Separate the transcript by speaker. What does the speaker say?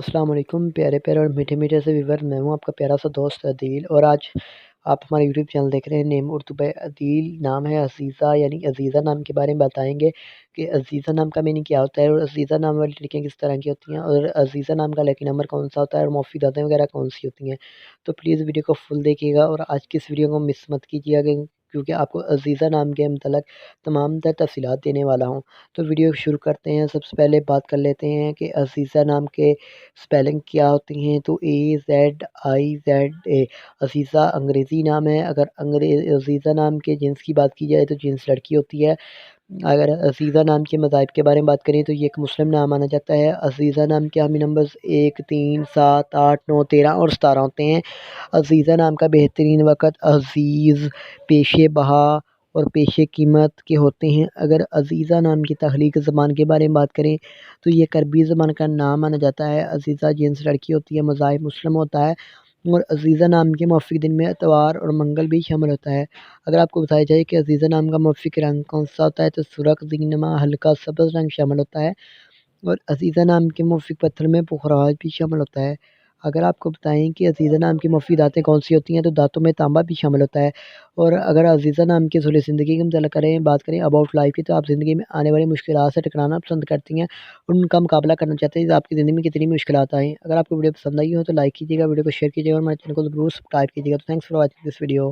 Speaker 1: السلام علیکم پیارے پیارے اور میٹھے میٹھے سے ویور، میں ہوں آپ کا پیارا سا دوست عدیل، اور آج آپ ہمارے یوٹیوب چینل دیکھ رہے ہیں نیم اردو بائی عدیل۔ نام ہے عزیزہ، یعنی عزیزہ نام کے بارے میں بتائیں گے کہ عزیزہ نام کا میننگ کیا ہوتا ہے، اور عزیزہ نام والی لڑکیاں کس طرح کی ہوتی ہیں، اور عزیزہ نام کا لکی نمبر کون سا ہوتا ہے، اور مفیداتیں وغیرہ کون سی ہوتی ہیں۔ تو پلیز ویڈیو کو فل دیکھیے گا، اور آج کی اس ویڈیو کو مس مت کیجیے گا، کیونکہ آپ کو عزیزہ نام کے متعلق تمام تر تفصیلات دینے والا ہوں۔ تو ویڈیو شروع کرتے ہیں۔ سب سے پہلے بات کر لیتے ہیں کہ عزیزہ نام کے سپیلنگ کیا ہوتی ہیں۔ تو AZIZA، عزیزہ انگریزی نام ہے۔ اگر عزیزہ نام کے جنس کی بات کی جائے تو جنس لڑکی ہوتی ہے۔ اگر عزیزہ نام کے مذاہب کے بارے میں بات کریں تو یہ ایک مسلم نام مانا جاتا ہے۔ عزیزہ نام کے حامی نمبرز 1 3 7 8 9 13 اور 17 ہوتے ہیں۔ عزیزہ نام کا بہترین وقت عزیز، پیش بہا اور پیش قیمت کے ہوتے ہیں۔ اگر عزیزہ نام کی تخلیق زبان کے بارے میں بات کریں تو یہ ایک عربی زبان کا نام مانا جاتا ہے۔ عزیزہ جنس لڑکی ہوتی ہے، مذاہب مسلم ہوتا ہے، اور عزیزہ نام کے موافق دن میں اتوار اور منگل بھی شامل ہوتا ہے۔ اگر آپ کو بتایا جائے کہ عزیزہ نام کا موافق رنگ کون سا ہوتا ہے تو سرخ، زینما، ہلکا سبز رنگ شامل ہوتا ہے، اور عزیزہ نام کے موافق پتھر میں پخراج بھی شامل ہوتا ہے۔ اگر آپ کو بتائیں کہ عزیزہ نام کی مفید داتیں کون سی ہوتی ہیں تو دانتوں میں تانبا بھی شامل ہوتا ہے۔ اور اگر عزیزہ نام کی اصول زندگی کے متعلق بات کریں اباؤٹ لائف کی، تو آپ زندگی میں آنے والی مشکلات سے ٹکرانا پسند کرتی ہیں اور ان کا مقابلہ کرنا چاہتے ہیں۔ آپ کی زندگی میں کتنی مشکلات آئیں۔ اگر آپ کو ویڈیو پسند آئی ہو تو لائک کیجیے گا، ویڈیو کو شیئر کیجیے گا، اور ہمارے چینل کو ضرور سبسکرائب کیجیے گا۔ تو thanks for watching this video.